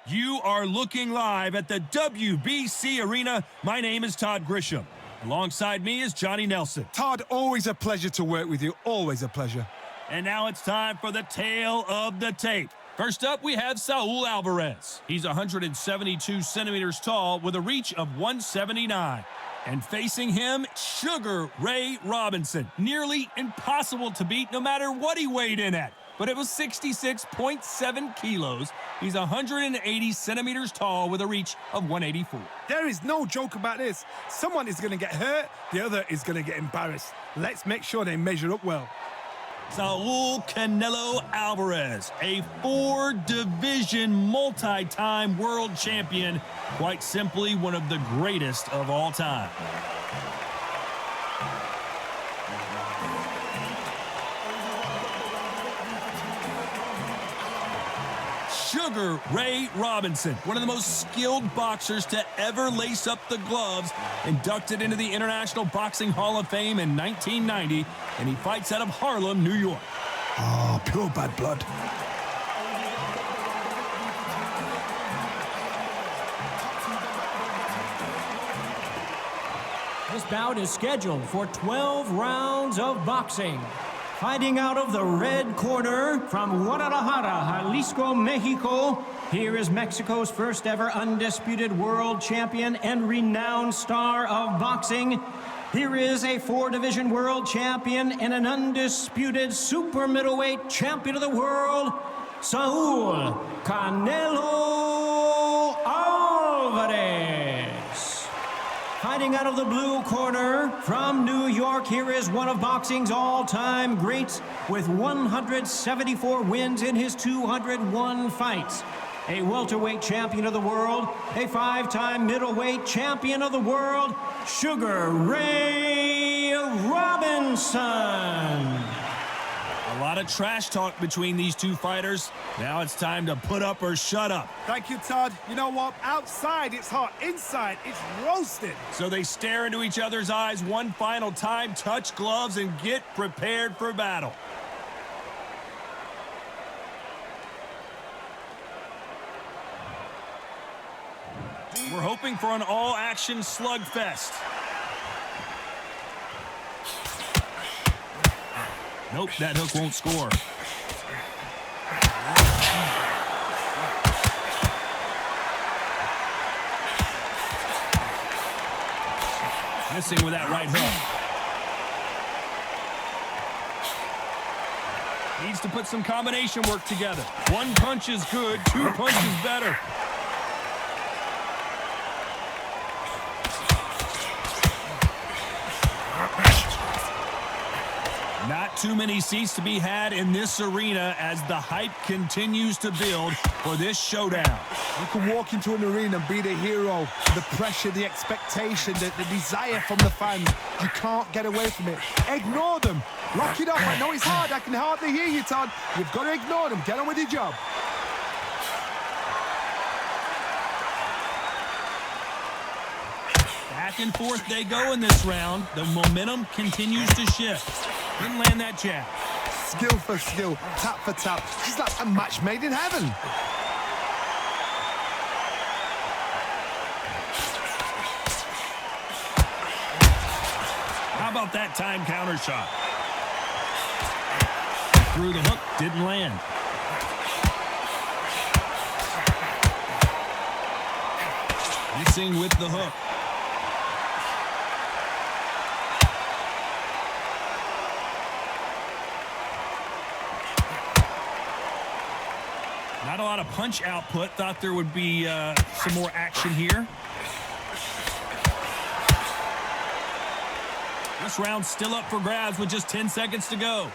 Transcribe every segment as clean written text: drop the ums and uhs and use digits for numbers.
You are looking live at the WBC Arena. My name is Todd Grisham. Alongside me is Johnny Nelson. Todd, always a pleasure to work with you. Always a pleasure. And now it's time for the tale of the tape. First up, we have Saul Alvarez. He's 172 centimeters tall with a reach of 179. And facing him, Sugar Ray Robinson. Nearly impossible to beat no matter what he weighed in at. But it was 66.7 kilos. He's 180 centimeters tall with a reach of 184. There is no joke about this. Someone is going to get hurt, the other is going to get embarrassed. Let's make sure they measure up well. Saul Canelo Alvarez, a 4-division multi-time world champion. Quite simply, one of the greatest of all time. Sugar Ray Robinson, one of the most skilled boxers to ever lace up the gloves, inducted into the International Boxing Hall of Fame in 1990, and he fights out of Harlem, New York. Oh, pure bad blood. This bout is scheduled for 12 rounds of boxing. Fighting out of the red corner from Guadalajara, Jalisco, Mexico, here is Mexico's first ever undisputed world champion and renowned star of boxing. Here is a 4-division world champion and an undisputed super middleweight champion of the world, Saul Canelo Alvarez. Fighting out of the blue corner from New York, here is one of boxing's all-time greats with 174 wins in his 201 fights. A welterweight champion of the world, a 5-time middleweight champion of the world, Sugar Ray Robinson. A lot of trash talk between these two fighters. Now it's time to put up or shut up. Thank you, Todd. You know what? Outside, it's hot. Inside, it's roasted. So they stare into each other's eyes one final time, touch gloves, and get prepared for battle. We're hoping for an all-action slugfest. Nope, that hook won't score. Missing with that right hook. Needs to put some combination work together. One punch is good, 2 punches better. Not too many seats to be had in this arena as the hype continues to build for this showdown. You can walk into an arena and be the hero. The pressure, the expectation, the desire from the fans. You can't get away from it. Ignore them. Lock it up. I know it's hard. I can hardly hear you, Todd. You've got to ignore them. Get on with your job. Back and forth they go in this round. The momentum continues to shift. Didn't land that jab. Skill for skill, tap for tap. It's like a match made in heaven. How about that time counter shot? Through the hook, didn't land. Missing with the hook. Not a lot of punch output. Thought there would be some more action here. This round's still up for grabs with just 10 seconds to go.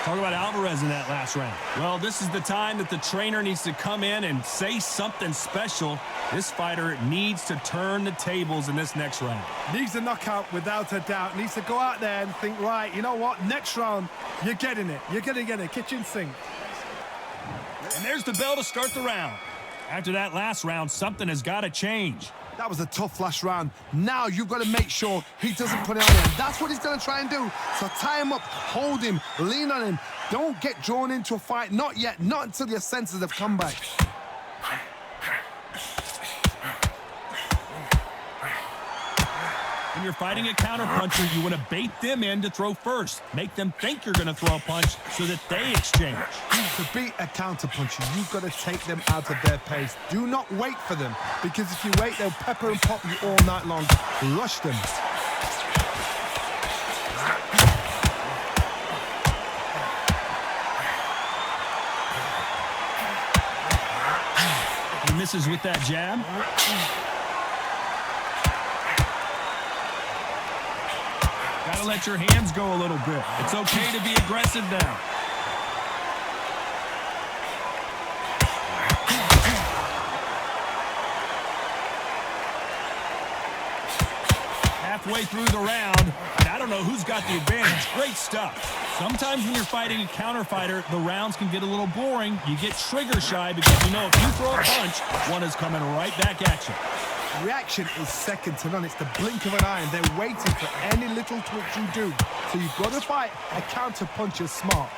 Talk about Alvarez in that last round. Well, this is the time that the trainer needs to come in and say something special. This fighter needs to turn the tables in this next round. Needs a knockout without a doubt. Needs to go out there and think, right, you know what? Next round, you're getting it. You're going to get a kitchen sink. And there's the bell to start the round. After that last round, something has got to change. That was a tough last round. Now you've got to make sure he doesn't put it on him. That's what he's going to try and do. So tie him up, hold him, lean on him. Don't get drawn into a fight. Not yet. Not until your senses have come back. When you're fighting a counterpuncher, you want to bait them in to throw first. Make them think you're going to throw a punch so that they exchange. To beat a counterpuncher, you've got to take them out of their pace. Do not wait for them, because if you wait, they'll pepper and pop you all night long. Rush them. He misses with that jab. Gotta let your hands go a little bit. It's okay to be aggressive now. Halfway through the round, and I don't know who's got the advantage. Great stuff. Sometimes when you're fighting a counter fighter, the rounds can get a little boring. You get trigger shy because you know if you throw a punch, one is coming right back at you. Reaction is second to none. It's the blink of an eye, and they're waiting for any little twitch you do. So you've got to fight a counter puncher smart.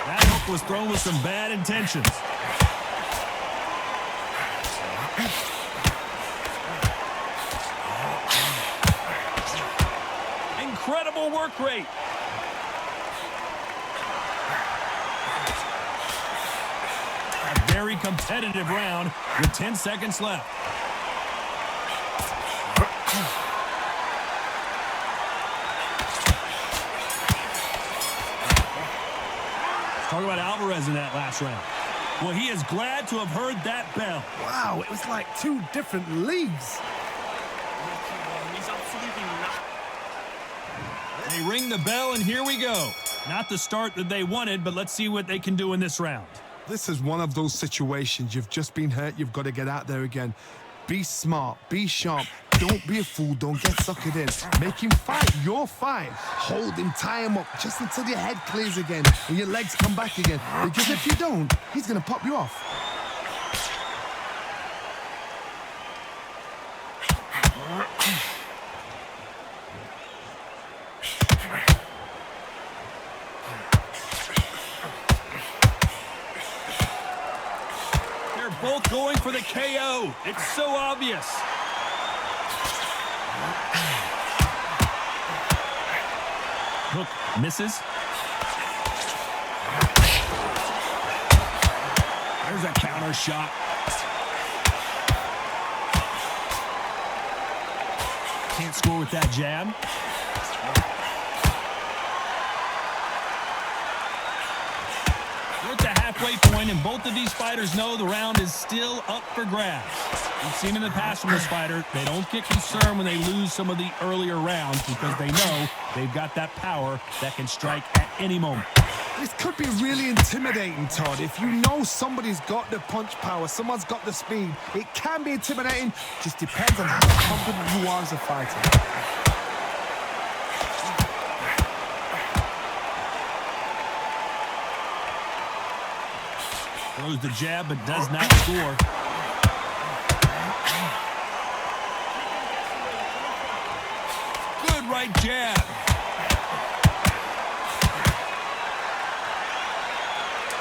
That hook was thrown with some bad intentions. Incredible work rate. A very competitive round with 10 seconds left. Talk about Alvarez in that last round. Well, he is glad to have heard that bell. Wow, it was like two different leagues. They ring the bell, and here we go. Not the start that they wanted, but let's see what they can do in this round. This is one of those situations. You've just been hurt. You've got to get out there again. Be smart. Be sharp. Don't be a fool. Don't get suckered in. Make him fight your fight. Hold him, tie him up just until your head clears again and your legs come back again. Because if you don't, he's going to pop you off. Both going for the KO. It's so obvious. Hook misses. There's a counter shot. Can't score with that jab. We're at the halfway point, and both of these fighters know the round is still up for grabs. We've seen in the past from this fighter, they don't get concerned when they lose some of the earlier rounds because they know they've got that power that can strike at any moment. This could be really intimidating, Todd. If you know somebody's got the punch power, someone's got the speed, it can be intimidating. Just depends on how confident you are as a fighter. Throws the jab, but does not score. Good right jab.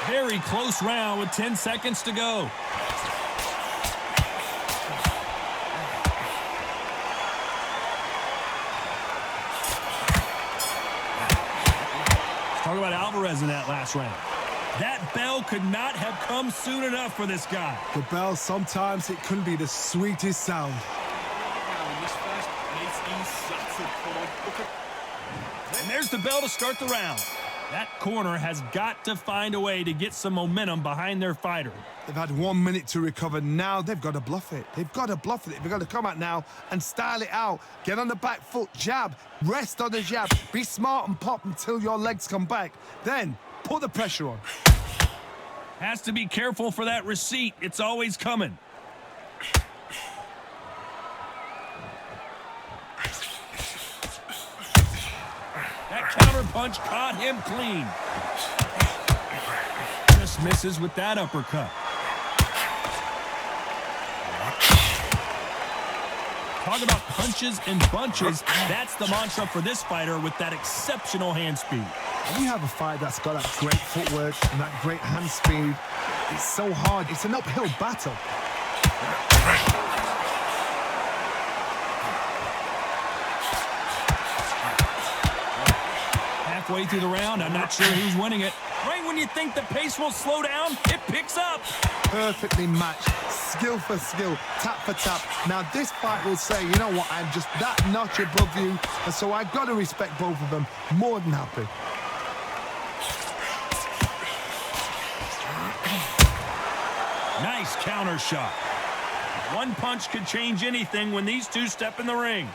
Very close round with 10 seconds to go. Talk about Alvarez in that last round. That bell could not have come soon enough for this guy. The bell, sometimes it can be the sweetest sound. And there's the bell to start the round. That corner has got to find a way to get some momentum behind their fighter. They've had 1 minute to recover. Now they've got to bluff it. They've got to bluff it. They've got to come out now and style it out. Get on the back foot, jab, rest on the jab. Be smart and pop until your legs come back. Then put the pressure on. Has to be careful for that receipt. It's always coming. That counter punch caught him clean. Just misses with that uppercut. Talk about punches and bunches. That's the mantra for this fighter with that exceptional hand speed. When you have a fight that's got that great footwork and that great hand speed, it's so hard. It's an uphill battle. Halfway through the round, I'm not sure who's winning it. Right when you think the pace will slow down, it picks up. Perfectly matched, skill for skill, tap for tap. Now this fight will say, you know what, I'm just that notch above you, and so I've got to respect both of them. More than happy. Nice counter shot. One punch could change anything when these two step in the ring.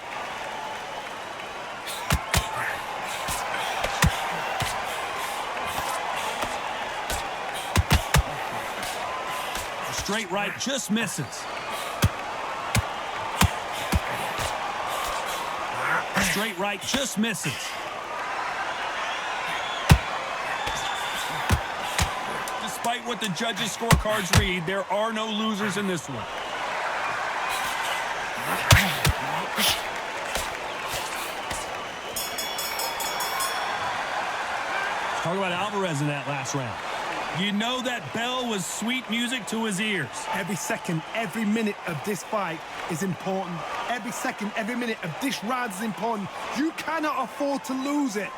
Straight right just misses. Straight right just misses. Despite what the judges' scorecards read, there are no losers in this one. Talk about Alvarez in that last round. You know that bell was sweet music to his ears. Every second, every minute of this fight is important. Every second, every minute of this round is important. You cannot afford to lose it.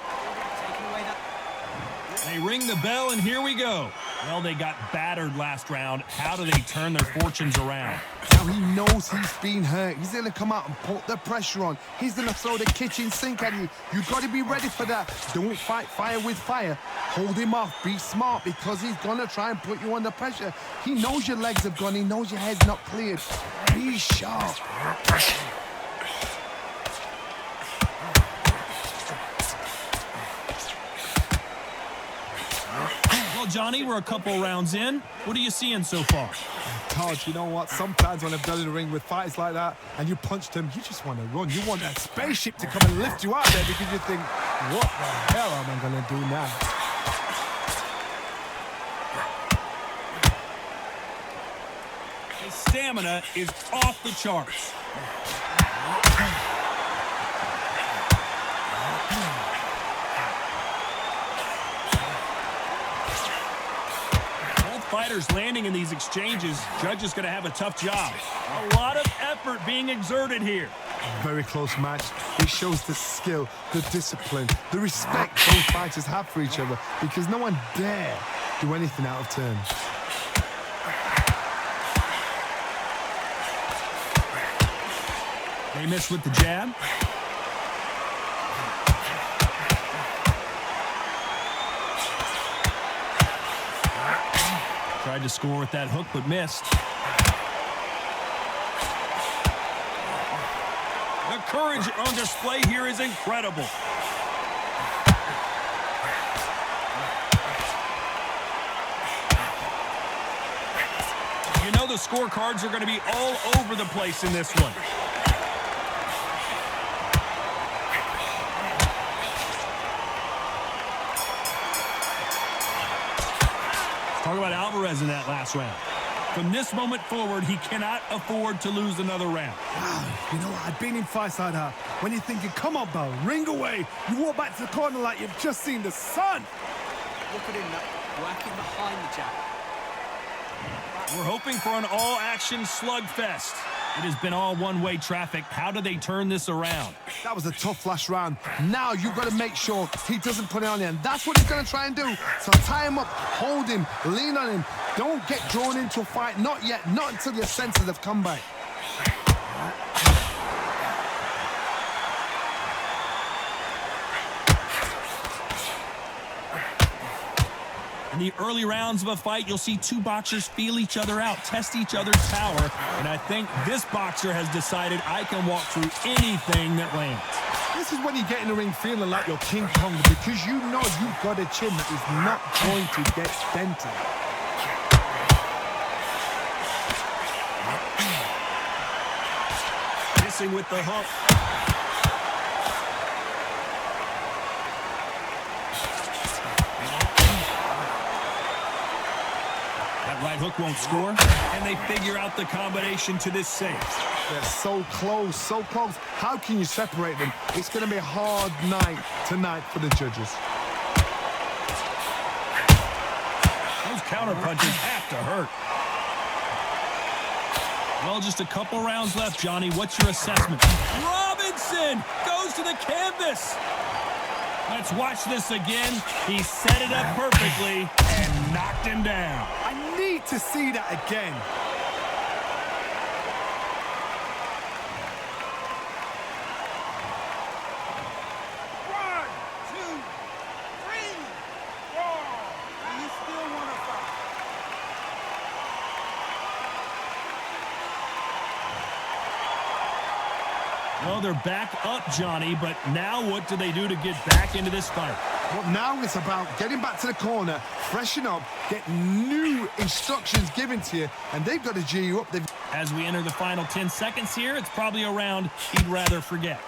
They ring the bell, and here we go. Well, they got battered last round. How do they turn their fortunes around? Now he knows he's been hurt. He's going to come out and put the pressure on. He's going to throw the kitchen sink at you. You've got to be ready for that. Don't fight fire with fire. Hold him off. Be smart, because he's going to try and put you under pressure. He knows your legs have gone. He knows your head's not cleared. Be sharp. Well, Johnny, we're a couple rounds in. What are you seeing so far? Todd, you know what? Sometimes when I've done in the ring with fighters like that and you punch them, you just want to run. You want that spaceship to come and lift you out there, because you think, what the hell am I going to do now? His stamina is off the charts. Fighters landing in these exchanges. Judge is going to have a tough job. A lot of effort being exerted here. Very close match. It shows the skill, the discipline, the respect both fighters have for each other, because no one dare do anything out of turn. They miss with the jab. Tried to score with that hook, but missed. The courage on display here is incredible. You know the scorecards are going to be all over the place in this one. Talk about Alvarez in that last round. From this moment forward, he cannot afford to lose another round. Wow, you know what? I've been in fights like that. When you're thinking, come on, Bell, ring away. You walk back to the corner like you've just seen the sun. Look at him working behind the jab. We're hoping for an all-action slugfest. It has been all one-way traffic. How do they turn this around? That was a tough last round. Now you've got to make sure he doesn't put it on you, and that's what he's going to try and do. So tie him up, hold him, lean on him. Don't get drawn into a fight. Not yet. Not until your senses have come back. In the early rounds of a fight, you'll see two boxers feel each other out, test each other's power, and I think this boxer has decided I can walk through anything that lands. This is when you get in the ring feeling like you're King Kong, because you know you've got a chin that is not going to get dented. Missing with the hook. Right hook won't score, and they figure out the combination to this save. They're so close, so close. How can you separate them? It's going to be a hard night tonight for the judges. Those counter punches have to hurt. Well, just a couple rounds left, Johnny. What's your assessment? Robinson goes to the canvas. Let's watch this again. He set it up perfectly and knocked him down. I need to see that again. Well, they're back up, Johnny, but now what do they do to get back into this fight? Well, now it's about getting back to the corner, freshen up, get new instructions given to you, and they've got to G you up. As we enter the final 10 seconds here, it's probably a round he'd rather forget.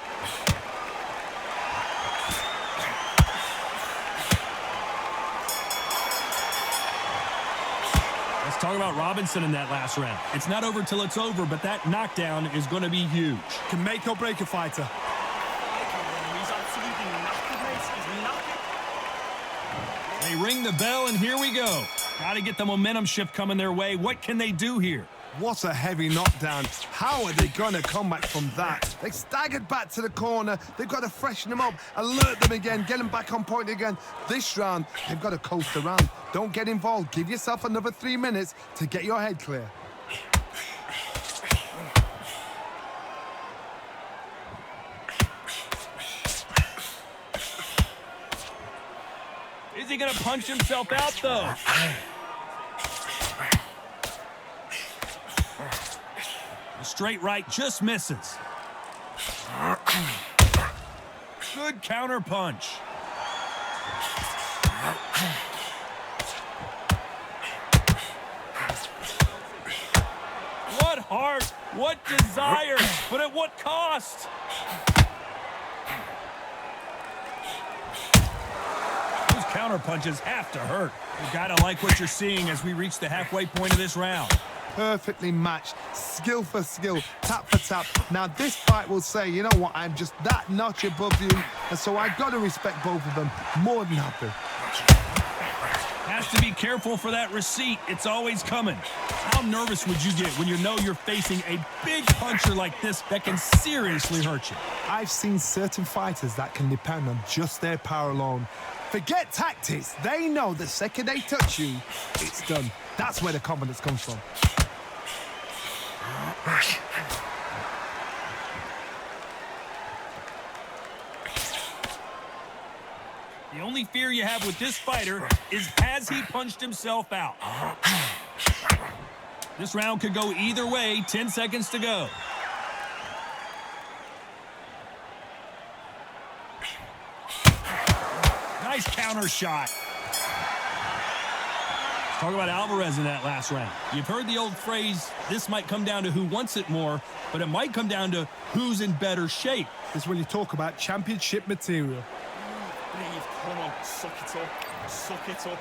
Let's talk about Robinson in that last round. It's not over till it's over, but that knockdown is going to be huge. Can make or break a fighter. He's absolutely knackered, mate. He's knackered. They ring the bell, and here we go. Got to get the momentum shift coming their way. What can they do here? What a heavy knockdown. How are they going to come back from that? They staggered back to the corner. They've got to freshen them up, alert them again, get them back on point again. This round, they've got to coast around. Don't get involved. Give yourself another 3 minutes to get your head clear. Is he going to punch himself out, though? The straight right just misses. Good counter punch. What heart, what desire, but at what cost? Those counter punches have to hurt. You gotta like what you're seeing as we reach the halfway point of this round. Perfectly matched, skill for skill, tap for tap. Now this fight will say, you know what, I'm just that notch above you, and so I've got to respect both of them. More than happy. Has to be careful for that receipt. It's always coming. How nervous would you get when you know you're facing a big puncher like this that can seriously hurt you? I've seen certain fighters that can depend on just their power alone. Forget tactics. They know the second they touch you, it's done. That's where the confidence comes from. The only fear you have with this fighter is, has he punched himself out? This round could go either way. 10 seconds to go. Nice counter shot. Let's talk about Alvarez in that last round. You've heard the old phrase, this might come down to who wants it more, but it might come down to who's in better shape. This is when you talk about championship material. Breathe, come on, suck it up, suck it up.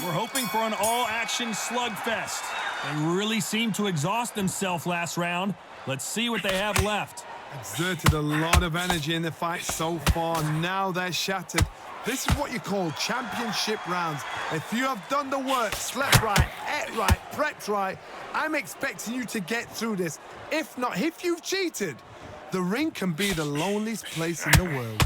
We're hoping for an all-action slugfest. They really seemed to exhaust themselves last round. Let's see what they have left. Exerted a lot of energy in the fight so far. Now they're shattered. This is what you call championship rounds. If you have done the work, slept right, ate right, prepped right, I'm expecting you to get through this. If not, if you've cheated, the ring can be the loneliest place in the world.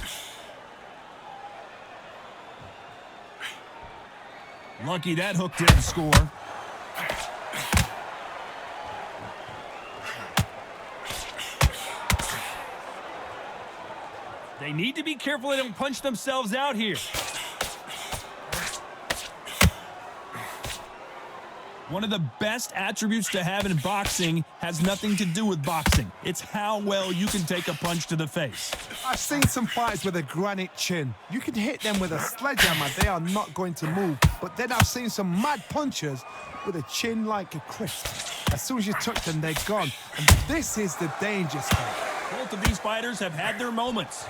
Lucky that hook didn't score. They need to be careful they don't punch themselves out here. One of the best attributes to have in boxing has nothing to do with boxing. It's how well you can take a punch to the face. I've seen some fighters with a granite chin. You can hit them with a sledgehammer, they are not going to move. But then I've seen some mad punchers with a chin like a crisp. As soon as you touch them, they're gone. And this is the danger spot. Both of these fighters have had their moments.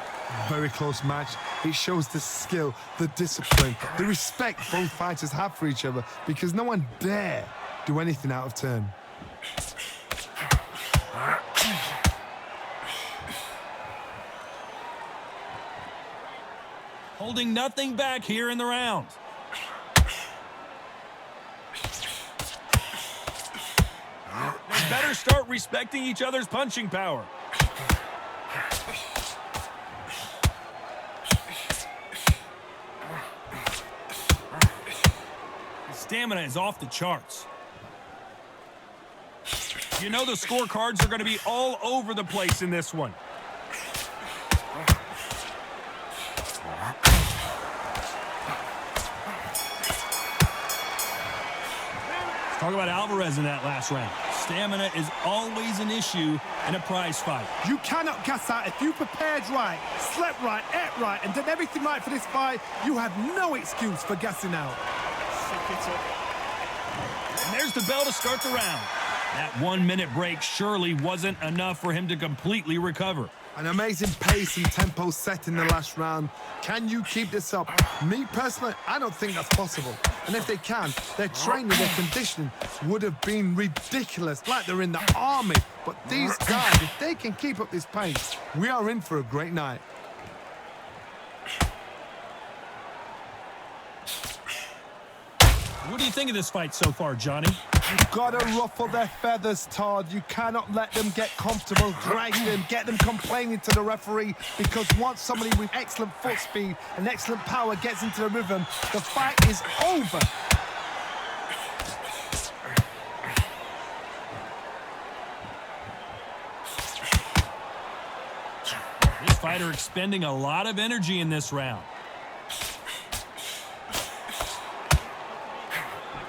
Very close match. It shows the skill, the discipline, the respect both fighters have for each other because no one dare do anything out of turn. Holding nothing back here in the round. They better start respecting each other's punching power. His stamina is off the charts. You know the scorecards are going to be all over the place in this one. Talk about Alvarez in that last round. Stamina is always an issue in a prize fight. You cannot gas out. If you prepared right, slept right, ate right, and did everything right for this fight, you have no excuse for gassing out. Suck it up. And there's the bell to start the round. That 1 minute break surely wasn't enough for him to completely recover. An amazing pace and tempo set in the last round. Can you keep this up? Me personally, I don't think that's possible. And if they can, their training, their conditioning would have been ridiculous, like they're in the army. But these guys, if they can keep up this pace, we are in for a great night. What do you think of this fight so far, Johnny? You've got to ruffle their feathers, Todd. You cannot let them get comfortable, drag them, get them complaining to the referee, because once somebody with excellent foot speed and excellent power gets into the rhythm, the fight is over. This fighter expending a lot of energy in this round.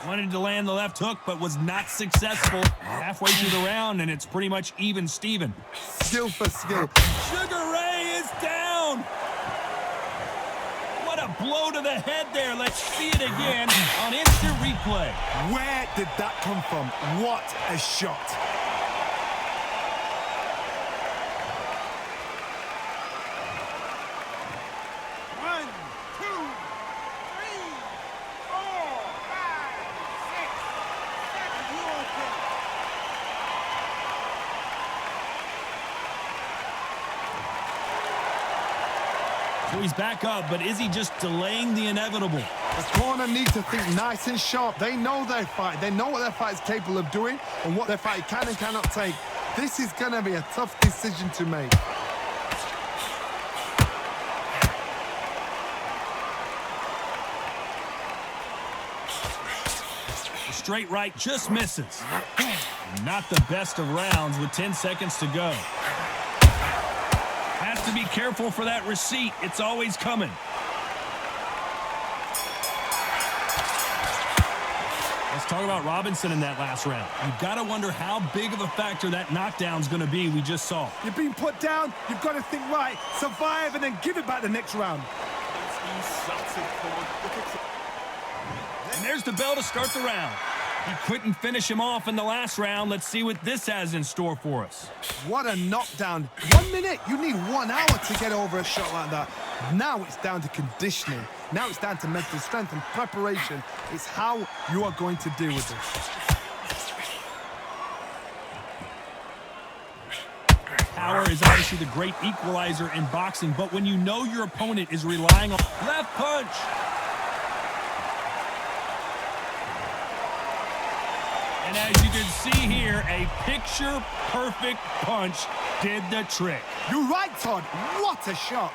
Wanted to land the left hook, but was not successful. Halfway through the round, and it's pretty much even Steven. Skill for skill. Sugar Ray is down. What a blow to the head there. Let's see it again on instant replay. Where did that come from? What a shot. So he's back up, but is he just delaying the inevitable? The corner needs to think nice and sharp. They know their fight. They know what their fight is capable of doing and what their fight can and cannot take. This is going to be a tough decision to make. The straight right just misses. Not the best of rounds with 10 seconds to go. Has to be careful for that receipt. It's always coming. Let's talk about Robinson in that last round. You've got to wonder how big of a factor that knockdown's going to be we just saw. You've been put down. You've got to think right, survive, and then give it back the next round. And there's the bell to start the round. He couldn't finish him off in the last round. Let's see what this has in store for us. What a knockdown. 1 minute, you need 1 hour to get over a shot like that. Now it's down to conditioning. Now it's down to mental strength and preparation. It's how you are going to deal with this. Power is obviously the great equalizer in boxing, but when you know your opponent is relying on left punch. And as you can see here, a picture-perfect punch did the trick. You're right, Todd. What a shot.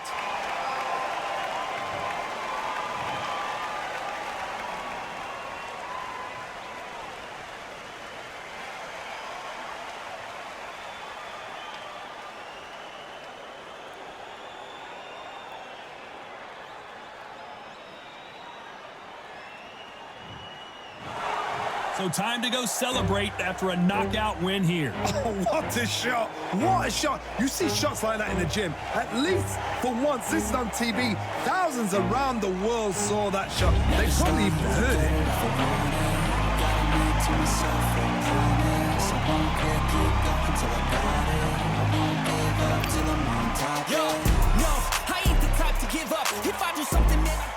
So time to go celebrate after a knockout win here. Oh, what a shot. What a shot. You see shots like that in the gym. At least for once, this is on TV. Thousands around the world saw that shot. They probably even heard it. won't quit, keep going till I got it. I won't give up till I'm on top. Yo, no, I ain't the type to give up. If I do something, man,